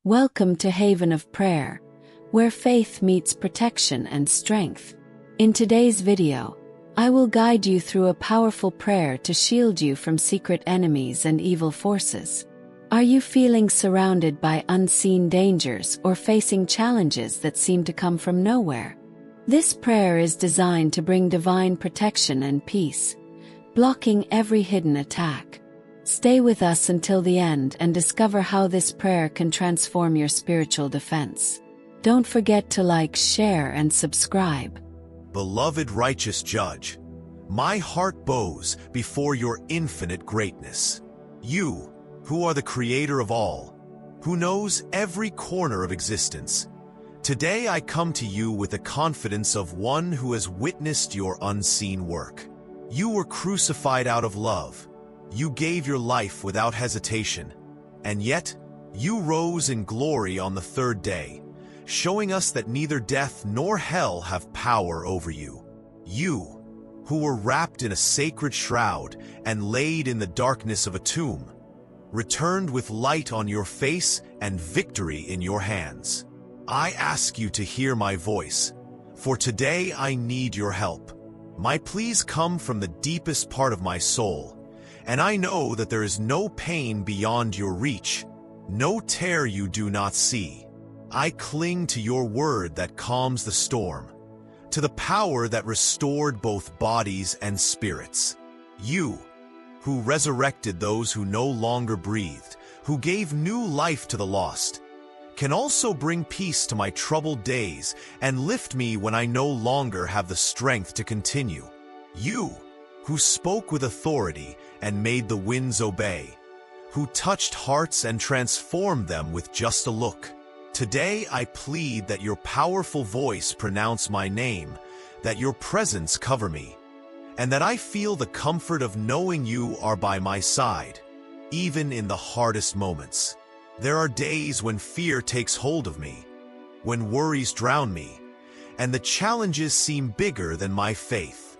Welcome to Haven of Prayer, where faith meets protection and strength. In today's video, I will guide you through a powerful prayer to shield you from secret enemies and evil forces. Are you feeling surrounded by unseen dangers or facing challenges that seem to come from nowhere? This prayer is designed to bring divine protection and peace, blocking every hidden attack. Stay with us until the end and discover how this prayer can transform your spiritual defense. Don't forget to like, share, and subscribe. Beloved righteous Judge, my heart bows before your infinite greatness. You, who are the creator of all, who knows every corner of existence. Today I come to you with the confidence of one who has witnessed your unseen work. You were crucified out of love. You gave your life without hesitation, and yet you rose in glory on the third day, showing us that neither death nor hell have power over you. You, who were wrapped in a sacred shroud and laid in the darkness of a tomb, returned with light on your face and victory in your hands. I ask you to hear my voice, for today I need your help. My pleas come from the deepest part of my soul, and I know that there is no pain beyond your reach, no tear you do not see. I cling to your word that calms the storm, to the power that restored both bodies and spirits. You, who resurrected those who no longer breathed, who gave new life to the lost, can also bring peace to my troubled days and lift me when I no longer have the strength to continue. You, who spoke with authority and made the winds obey, who touched hearts and transformed them with just a look. Today I plead that your powerful voice pronounce my name, that your presence cover me, and that I feel the comfort of knowing you are by my side, even in the hardest moments. There are days when fear takes hold of me, when worries drown me, and the challenges seem bigger than my faith.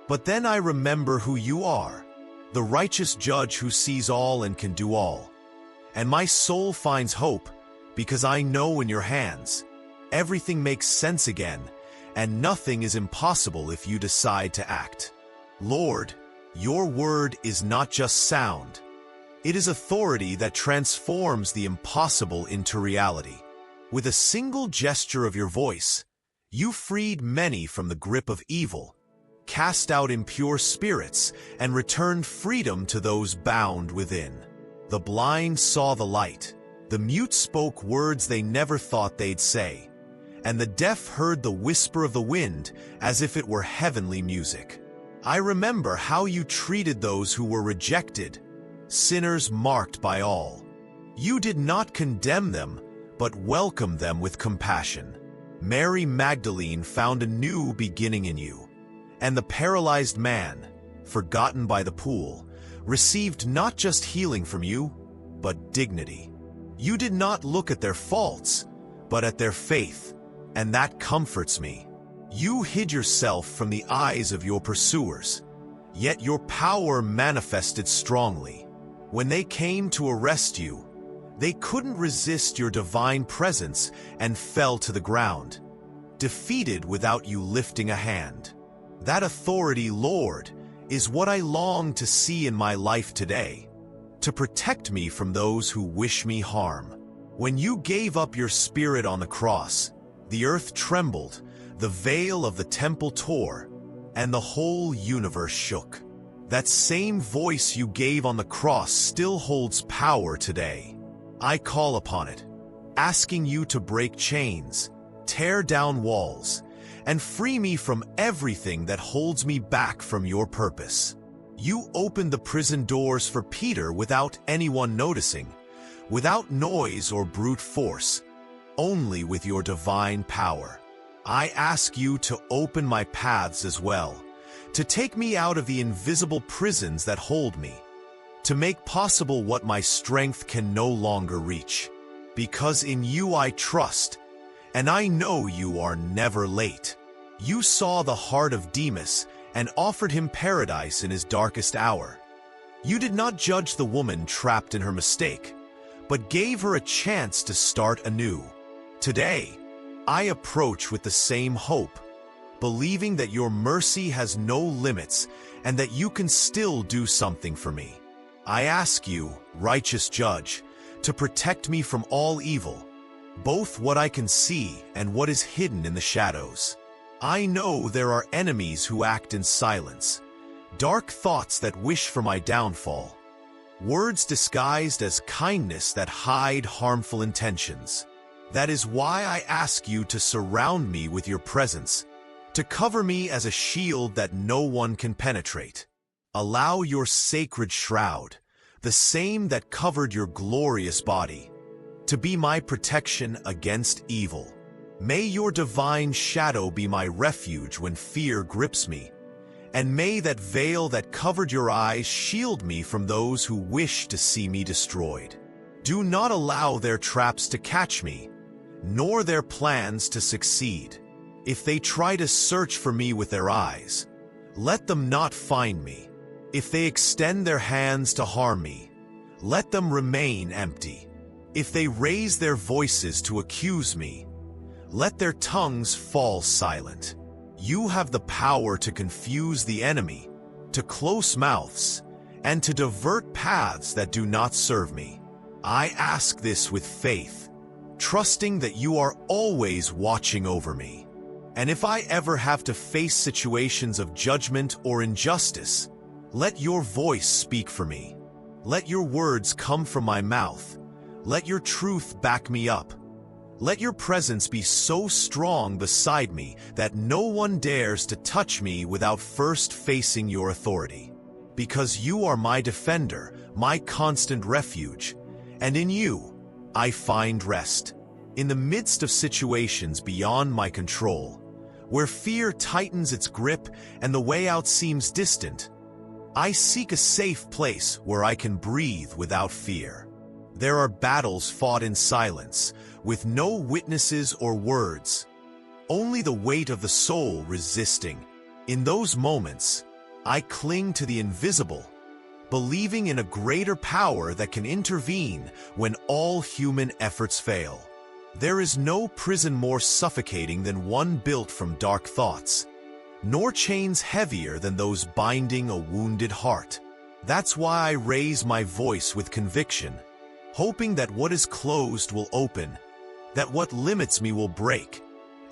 But then I remember who you are, the righteous Judge who sees all and can do all. And my soul finds hope, because I know in your hands, everything makes sense again, and nothing is impossible if you decide to act. Lord, your word is not just sound. It is authority that transforms the impossible into reality. With a single gesture of your voice, you freed many from the grip of evil, cast out impure spirits, and returned freedom to those bound within. The blind saw the light, the mute spoke words they never thought they'd say, and the deaf heard the whisper of the wind as if it were heavenly music. I remember how you treated those who were rejected, sinners marked by all. You did not condemn them, but welcomed them with compassion. Mary Magdalene found a new beginning in you, and the paralyzed man, forgotten by the pool, received not just healing from you, but dignity. You did not look at their faults, but at their faith, and that comforts me. You hid yourself from the eyes of your pursuers, yet your power manifested strongly. When they came to arrest you, they couldn't resist your divine presence and fell to the ground, defeated without you lifting a hand. That authority, Lord, is what I long to see in my life today, to protect me from those who wish me harm. When you gave up your spirit on the cross, the earth trembled, the veil of the temple tore, and the whole universe shook. That same voice you gave on the cross still holds power today. I call upon it, asking you to break chains, tear down walls, and free me from everything that holds me back from your purpose. You opened the prison doors for Peter without anyone noticing, without noise or brute force, only with your divine power. I ask you to open my paths as well, to take me out of the invisible prisons that hold me, to make possible what my strength can no longer reach. Because in you I trust, and I know you are never late. You saw the heart of Demas and offered him paradise in his darkest hour. You did not judge the woman trapped in her mistake, but gave her a chance to start anew. Today, I approach with the same hope, believing that your mercy has no limits and that you can still do something for me. I ask you, righteous judge, to protect me from all evil, both what I can see and what is hidden in the shadows. I know there are enemies who act in silence, dark thoughts that wish for my downfall, words disguised as kindness that hide harmful intentions. That is why I ask you to surround me with your presence, to cover me as a shield that no one can penetrate. Allow your sacred shroud, the same that covered your glorious body, to be my protection against evil. May your divine shadow be my refuge when fear grips me, and may that veil that covered your eyes shield me from those who wish to see me destroyed. Do not allow their traps to catch me, nor their plans to succeed. If they try to search for me with their eyes, let them not find me. If they extend their hands to harm me, let them remain empty. If they raise their voices to accuse me, let their tongues fall silent. You have the power to confuse the enemy, to close mouths, and to divert paths that do not serve me. I ask this with faith, trusting that you are always watching over me. And if I ever have to face situations of judgment or injustice, let your voice speak for me. Let your words come from my mouth. Let your truth back me up. Let your presence be so strong beside me that no one dares to touch me without first facing your authority. Because you are my defender, my constant refuge, and in you, I find rest. In the midst of situations beyond my control, where fear tightens its grip and the way out seems distant, I seek a safe place where I can breathe without fear. There are battles fought in silence, with no witnesses or words, only the weight of the soul resisting. In those moments, I cling to the invisible, believing in a greater power that can intervene when all human efforts fail. There is no prison more suffocating than one built from dark thoughts, nor chains heavier than those binding a wounded heart. That's why I raise my voice with conviction, hoping that what is closed will open, that what limits me will break,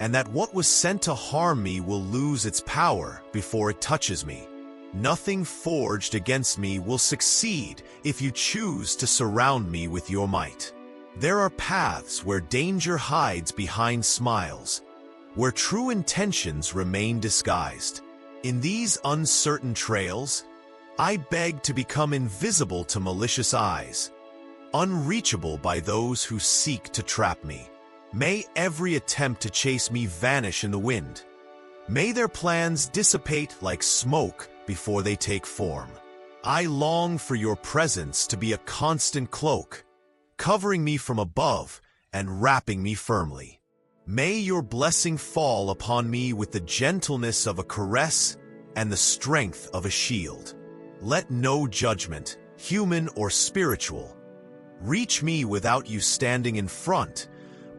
and that what was sent to harm me will lose its power before it touches me. Nothing forged against me will succeed if you choose to surround me with your might. There are paths where danger hides behind smiles, where true intentions remain disguised. In these uncertain trails, I beg to become invisible to malicious eyes, unreachable by those who seek to trap me. May every attempt to chase me vanish in the wind. May their plans dissipate like smoke before they take form. I long for your presence to be a constant cloak, covering me from above and wrapping me firmly. May your blessing fall upon me with the gentleness of a caress and the strength of a shield. Let no judgment, human or spiritual, reach me without you standing in front,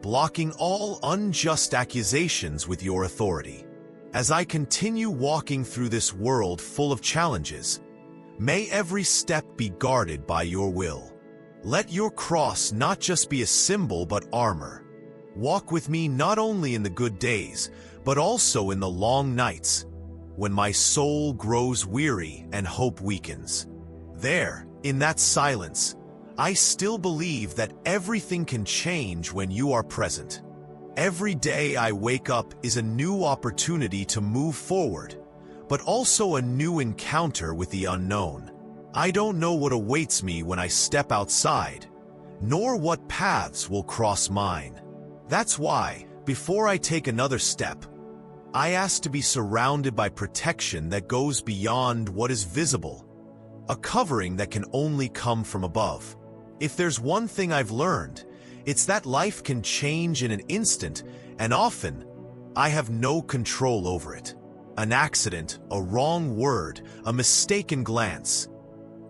blocking all unjust accusations with your authority. As I continue walking through this world full of challenges, may every step be guarded by your will. Let your cross not just be a symbol but armor. Walk with me not only in the good days, but also in the long nights, when my soul grows weary and hope weakens. There, in that silence, I still believe that everything can change when you are present. Every day I wake up is a new opportunity to move forward, but also a new encounter with the unknown. I don't know what awaits me when I step outside, nor what paths will cross mine. That's why, before I take another step, I ask to be surrounded by protection that goes beyond what is visible, a covering that can only come from above. If there's one thing I've learned, it's that life can change in an instant, and often, I have no control over it. An accident, a wrong word, a mistaken glance.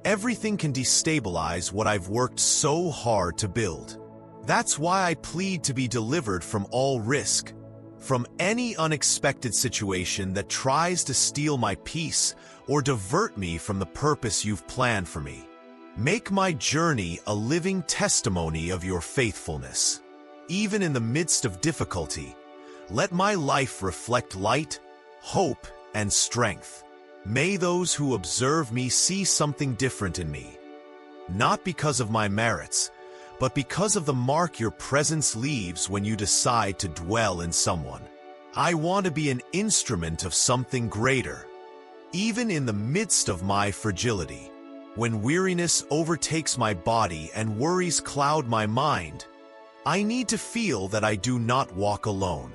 everything can destabilize what I've worked so hard to build. That's why I plead to be delivered from all risk, from any unexpected situation that tries to steal my peace or divert me from the purpose you've planned for me. Make my journey a living testimony of your faithfulness. Even in the midst of difficulty, let my life reflect light, hope, and strength. May those who observe me see something different in me, not because of my merits, but because of the mark your presence leaves when you decide to dwell in someone. I want to be an instrument of something greater, even in the midst of my fragility. When weariness overtakes my body and worries cloud my mind, I need to feel that I do not walk alone.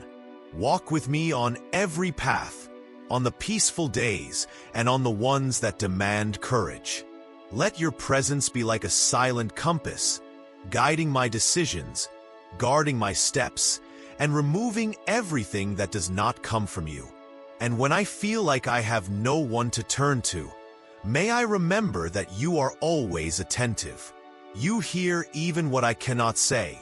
Walk with me on every path, on the peaceful days and on the ones that demand courage. Let your presence be like a silent compass, guiding my decisions, guarding my steps, and removing everything that does not come from you. And when I feel like I have no one to turn to, may I remember that you are always attentive. You hear even what I cannot say.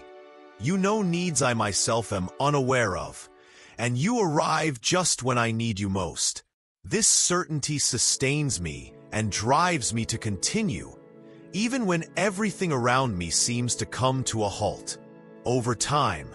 You know needs I myself am unaware of, and you arrive just when I need you most. This certainty sustains me and drives me to continue, even when everything around me seems to come to a halt. Over time,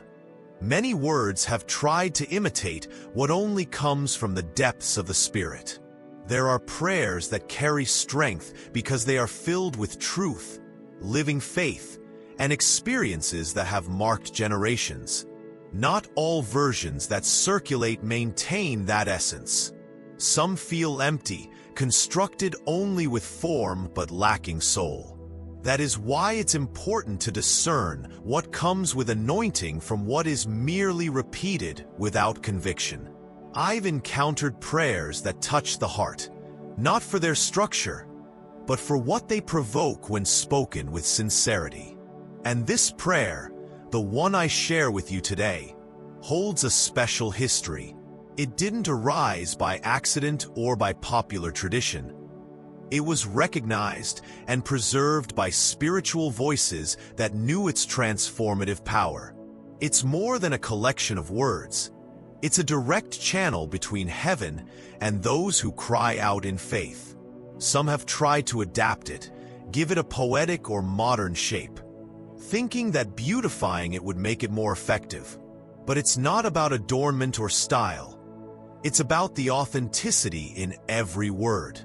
many words have tried to imitate what only comes from the depths of the Spirit. There are prayers that carry strength because they are filled with truth, living faith, and experiences that have marked generations. Not all versions that circulate maintain that essence. Some feel empty, constructed only with form but lacking soul. That is why it's important to discern what comes with anointing from what is merely repeated without conviction. I've encountered prayers that touch the heart, not for their structure, but for what they provoke when spoken with sincerity. And this prayer, the one I share with you today, holds a special history. It didn't arise by accident or by popular tradition. It was recognized and preserved by spiritual voices that knew its transformative power. It's more than a collection of words. It's a direct channel between heaven and those who cry out in faith. Some have tried to adapt it, give it a poetic or modern shape, thinking that beautifying it would make it more effective. But it's not about adornment or style. It's about the authenticity in every word.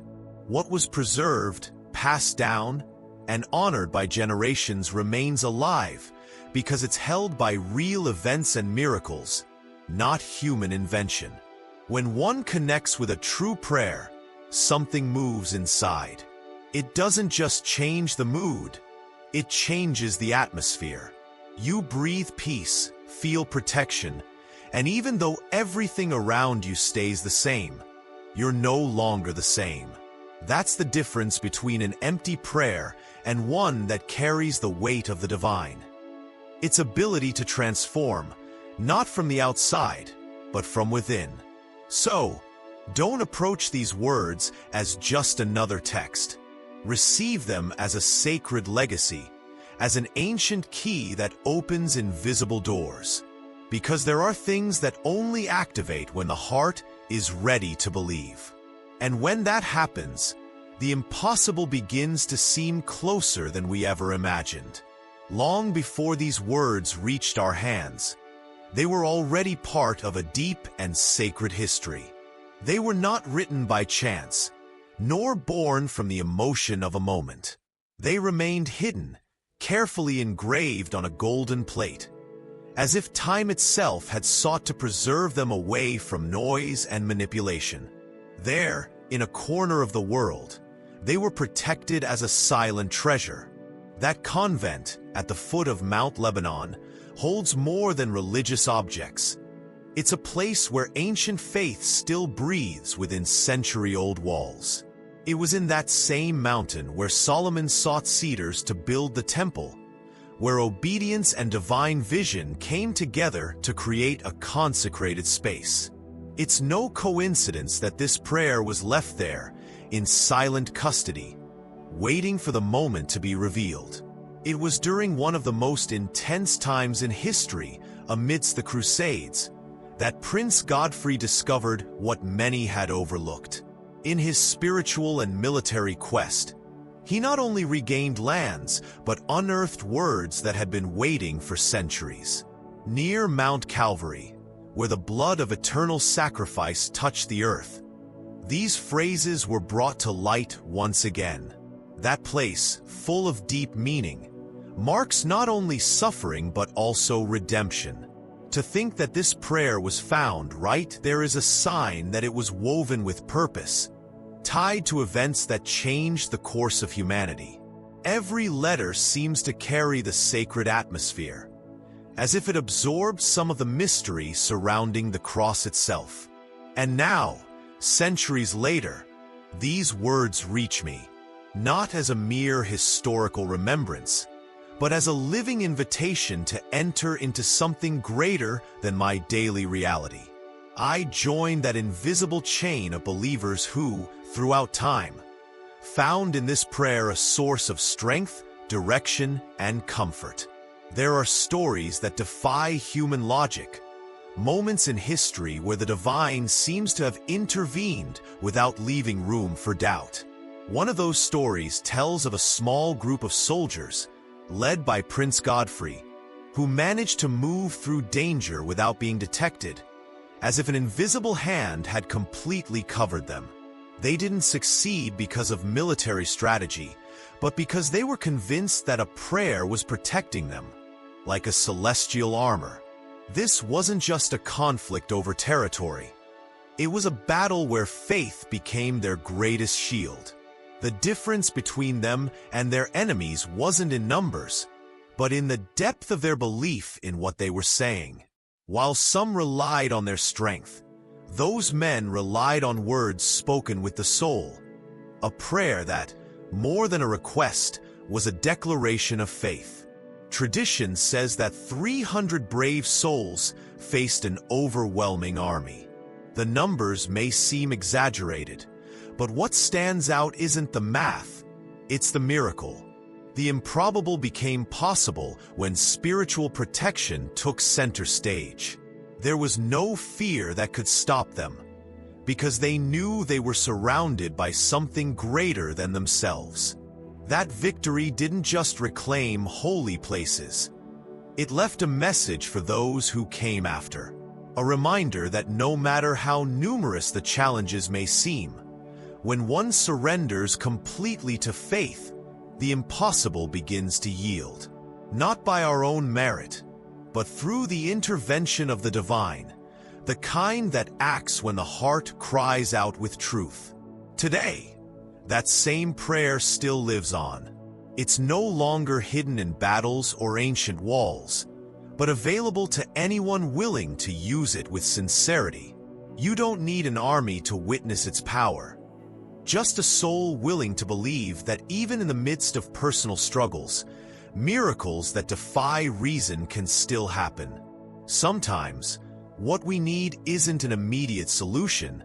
What was preserved, passed down, and honored by generations remains alive because it's held by real events and miracles, not human invention. When one connects with a true prayer, something moves inside. It doesn't just change the mood, it changes the atmosphere. You breathe peace, feel protection, and even though everything around you stays the same, you're no longer the same. That's the difference between an empty prayer and one that carries the weight of the divine. Its ability to transform, not from the outside, but from within. So, don't approach these words as just another text. Receive them as a sacred legacy, as an ancient key that opens invisible doors. Because there are things that only activate when the heart is ready to believe. And when that happens, the impossible begins to seem closer than we ever imagined. Long before these words reached our hands, they were already part of a deep and sacred history. They were not written by chance, nor born from the emotion of a moment. They remained hidden, carefully engraved on a golden plate, as if time itself had sought to preserve them away from noise and manipulation. There, in a corner of the world, they were protected as a silent treasure. That convent, at the foot of Mount Lebanon, holds more than religious objects. It's a place where ancient faith still breathes within century-old walls. It was in that same mountain where Solomon sought cedars to build the temple, where obedience and divine vision came together to create a consecrated space. It's no coincidence that this prayer was left there in silent custody, waiting for the moment to be revealed. It was during one of the most intense times in history, amidst the Crusades, that Prince Godfrey discovered what many had overlooked. In his spiritual and military quest, he not only regained lands, but unearthed words that had been waiting for centuries. Near Mount Calvary, where the blood of eternal sacrifice touched the earth, these phrases were brought to light once again. That place, full of deep meaning, marks not only suffering but also redemption. To think that this prayer was found right there is a sign that it was woven with purpose, tied to events that changed the course of humanity. Every letter seems to carry the sacred atmosphere, as if it absorbed some of the mystery surrounding the cross itself. And now, centuries later, these words reach me, not as a mere historical remembrance, but as a living invitation to enter into something greater than my daily reality. I join that invisible chain of believers who, throughout time, found in this prayer a source of strength, direction, and comfort. There are stories that defy human logic, moments in history where the divine seems to have intervened without leaving room for doubt. One of those stories tells of a small group of soldiers, led by Prince Godfrey, who managed to move through danger without being detected, as if an invisible hand had completely covered them. They didn't succeed because of military strategy, but because they were convinced that a prayer was protecting them, like a celestial armor. This wasn't just a conflict over territory. It was a battle where faith became their greatest shield. The difference between them and their enemies wasn't in numbers, but in the depth of their belief in what they were saying. While some relied on their strength, those men relied on words spoken with the soul, a prayer that, more than a request, was a declaration of faith. Tradition says that 300 brave souls faced an overwhelming army. The numbers may seem exaggerated, but what stands out isn't the math, it's the miracle. The improbable became possible when spiritual protection took center stage. There was no fear that could stop them, because they knew they were surrounded by something greater than themselves. That victory didn't just reclaim holy places. It left a message for those who came after. A reminder that no matter how numerous the challenges may seem, when one surrenders completely to faith, the impossible begins to yield. Not by our own merit, but through the intervention of the divine, the kind that acts when the heart cries out with truth. Today, that same prayer still lives on. It's no longer hidden in battles or ancient walls, but available to anyone willing to use it with sincerity. You don't need an army to witness its power. Just a soul willing to believe that even in the midst of personal struggles, miracles that defy reason can still happen. Sometimes, what we need isn't an immediate solution,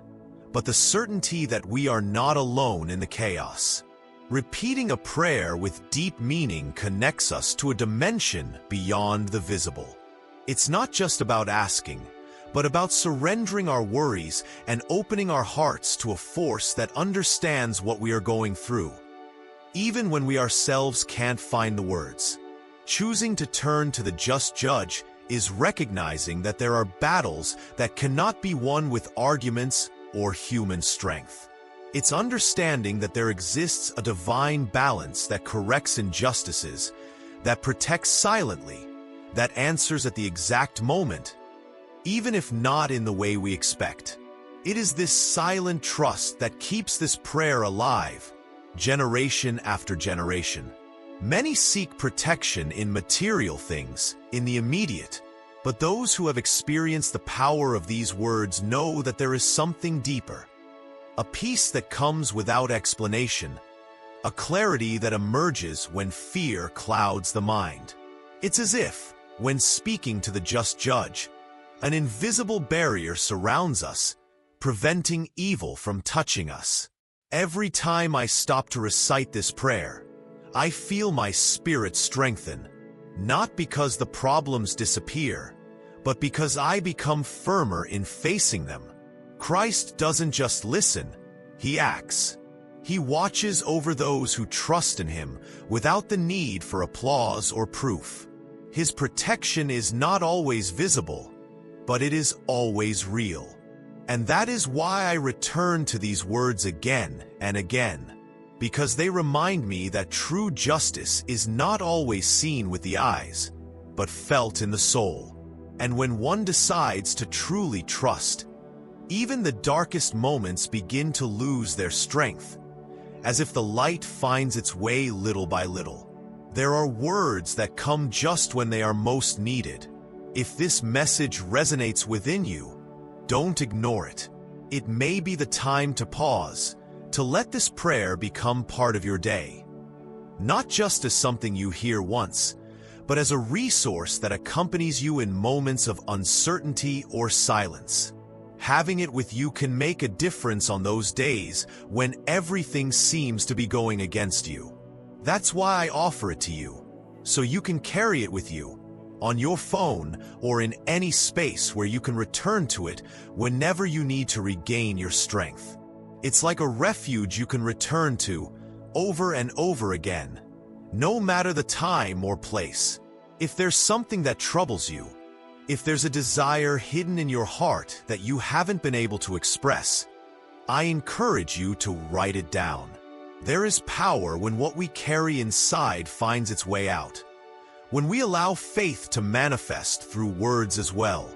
but the certainty that we are not alone in the chaos. Repeating a prayer with deep meaning connects us to a dimension beyond the visible. It's not just about asking, but about surrendering our worries and opening our hearts to a force that understands what we are going through, even when we ourselves can't find the words. Choosing to turn to the just judge is recognizing that there are battles that cannot be won with arguments or human strength. It's understanding that there exists a divine balance that corrects injustices, that protects silently, that answers at the exact moment, even if not in the way we expect. It is this silent trust that keeps this prayer alive, generation after generation. Many seek protection in material things, in the immediate, but those who have experienced the power of these words know that there is something deeper, a peace that comes without explanation, a clarity that emerges when fear clouds the mind. It's as if, when speaking to the just judge, an invisible barrier surrounds us, preventing evil from touching us. Every time I stop to recite this prayer, I feel my spirit strengthen, not because the problems disappear, but because I become firmer in facing them. Christ doesn't just listen, he acts. He watches over those who trust in him without the need for applause or proof. His protection is not always visible, but it is always real. And that is why I return to these words again and again, because they remind me that true justice is not always seen with the eyes, but felt in the soul. And when one decides to truly trust, even the darkest moments begin to lose their strength, as if the light finds its way little by little. There are words that come just when they are most needed. If this message resonates within you, don't ignore it. It may be the time to pause, to let this prayer become part of your day. Not just as something you hear once, but as a resource that accompanies you in moments of uncertainty or silence. Having it with you can make a difference on those days when everything seems to be going against you. That's why I offer it to you, so you can carry it with you, on your phone or in any space where you can return to it whenever you need to regain your strength. It's like a refuge you can return to over and over again, no matter the time or place. If there's something that troubles you, if there's a desire hidden in your heart that you haven't been able to express, I encourage you to write it down. There is power when what we carry inside finds its way out. When we allow faith to manifest through words as well.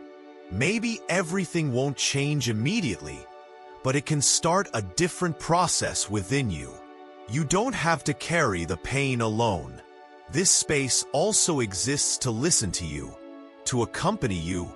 Maybe everything won't change immediately, but it can start a different process within you. You don't have to carry the pain alone. This space also exists to listen to you, to accompany you,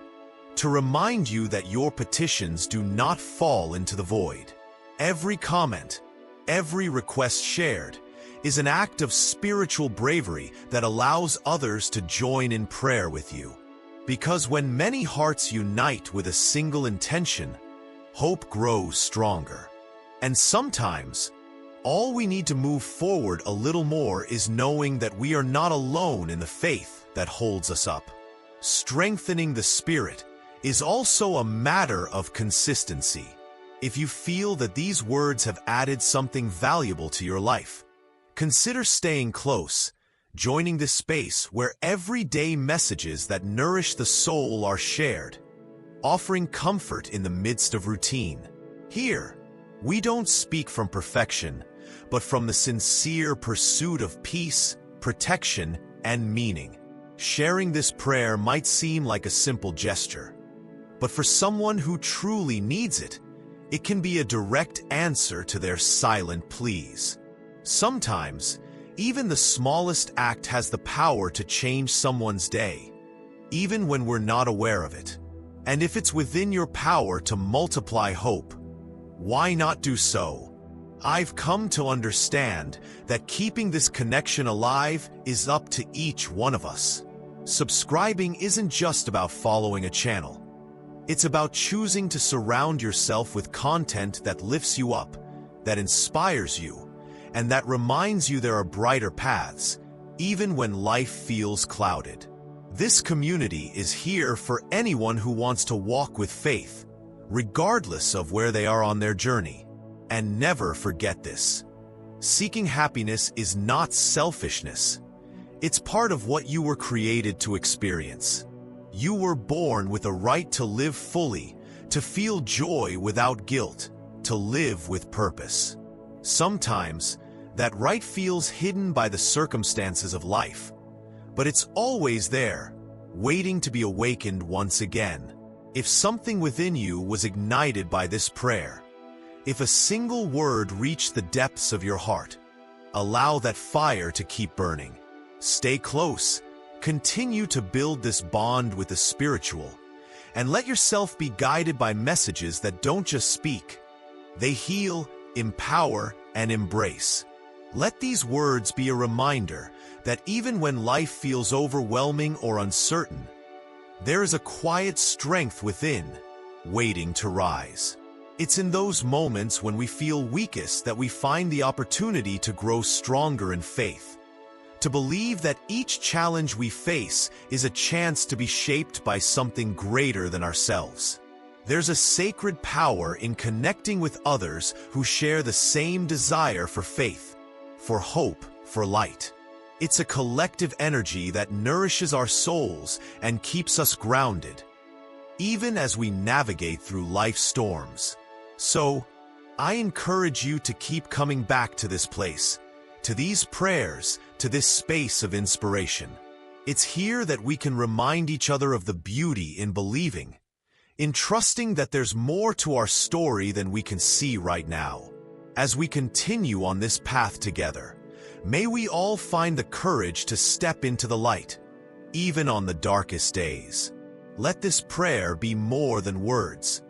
to remind you that your petitions do not fall into the void. Every comment, every request shared, is an act of spiritual bravery that allows others to join in prayer with you. Because when many hearts unite with a single intention, hope grows stronger. And sometimes, all we need to move forward a little more is knowing that we are not alone in the faith that holds us up. Strengthening the spirit is also a matter of consistency. If you feel that these words have added something valuable to your life, consider staying close, joining this space where everyday messages that nourish the soul are shared, offering comfort in the midst of routine. Here, we don't speak from perfection, but from the sincere pursuit of peace, protection, and meaning. Sharing this prayer might seem like a simple gesture, but for someone who truly needs it, it can be a direct answer to their silent pleas. Sometimes, even the smallest act has the power to change someone's day, even when we're not aware of it. And if it's within your power to multiply hope, why not do so? I've come to understand that keeping this connection alive is up to each one of us. Subscribing isn't just about following a channel. It's about choosing to surround yourself with content that lifts you up, that inspires you, and that reminds you there are brighter paths, even when life feels clouded. This community is here for anyone who wants to walk with faith, regardless of where they are on their journey. And never forget this: seeking happiness is not selfishness. It's part of what you were created to experience. You were born with a right to live fully, to feel joy without guilt, to live with purpose. Sometimes, that right feels hidden by the circumstances of life, but it's always there, waiting to be awakened once again. If something within you was ignited by this prayer, if a single word reached the depths of your heart, allow that fire to keep burning. Stay close, continue to build this bond with the spiritual, and let yourself be guided by messages that don't just speak. They heal, empower, and embrace. Let these words be a reminder that even when life feels overwhelming or uncertain, there is a quiet strength within, waiting to rise. It's in those moments when we feel weakest that we find the opportunity to grow stronger in faith, to believe that each challenge we face is a chance to be shaped by something greater than ourselves. There's a sacred power in connecting with others who share the same desire for faith, for hope, for light. It's a collective energy that nourishes our souls and keeps us grounded, even as we navigate through life's storms. So, I encourage you to keep coming back to this place, to these prayers, to this space of inspiration. It's here that we can remind each other of the beauty in believing, in trusting that there's more to our story than we can see right now. As we continue on this path together, may we all find the courage to step into the light, even on the darkest days. Let this prayer be more than words.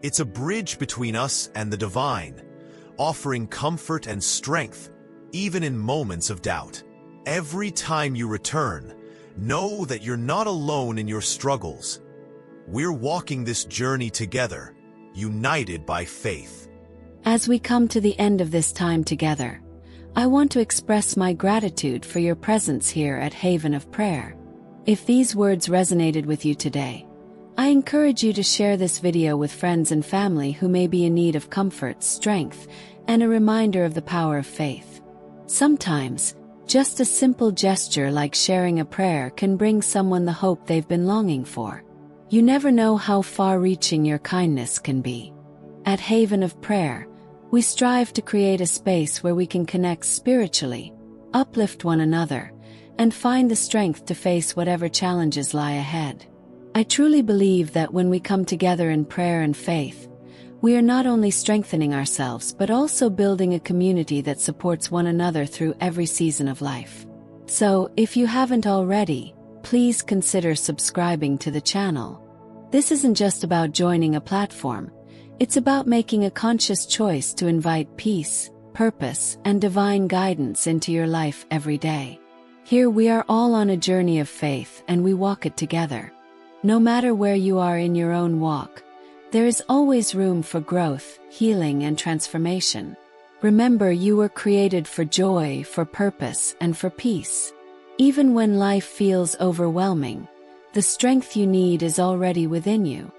It's a bridge between us and the divine, offering comfort and strength, even in moments of doubt. Every time you return, know that you're not alone in your struggles. We're walking this journey together, united by faith. As we come to the end of this time together, I want to express my gratitude for your presence here at Haven of Prayer. If these words resonated with you today, I encourage you to share this video with friends and family who may be in need of comfort, strength, and a reminder of the power of faith. Sometimes, just a simple gesture like sharing a prayer can bring someone the hope they've been longing for. You never know how far-reaching your kindness can be. At Haven of Prayer, we strive to create a space where we can connect spiritually, uplift one another, and find the strength to face whatever challenges lie ahead. I truly believe that when we come together in prayer and faith, we are not only strengthening ourselves but also building a community that supports one another through every season of life. So, if you haven't already, please consider subscribing to the channel. This isn't just about joining a platform, it's about making a conscious choice to invite peace, purpose, and divine guidance into your life every day. Here we are all on a journey of faith and we walk it together. No matter where you are in your own walk, there is always room for growth, healing, and transformation. Remember, you were created for joy, for purpose, and for peace. Even when life feels overwhelming, the strength you need is already within you.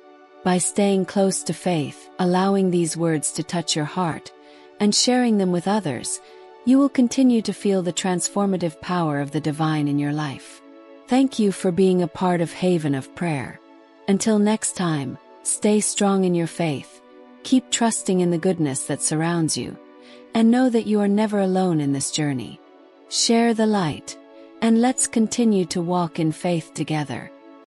By staying close to faith, allowing these words to touch your heart, and sharing them with others, you will continue to feel the transformative power of the divine in your life. Thank you for being a part of Haven of Prayer. Until next time, stay strong in your faith, keep trusting in the goodness that surrounds you, and know that you are never alone in this journey. Share the light, and let's continue to walk in faith together.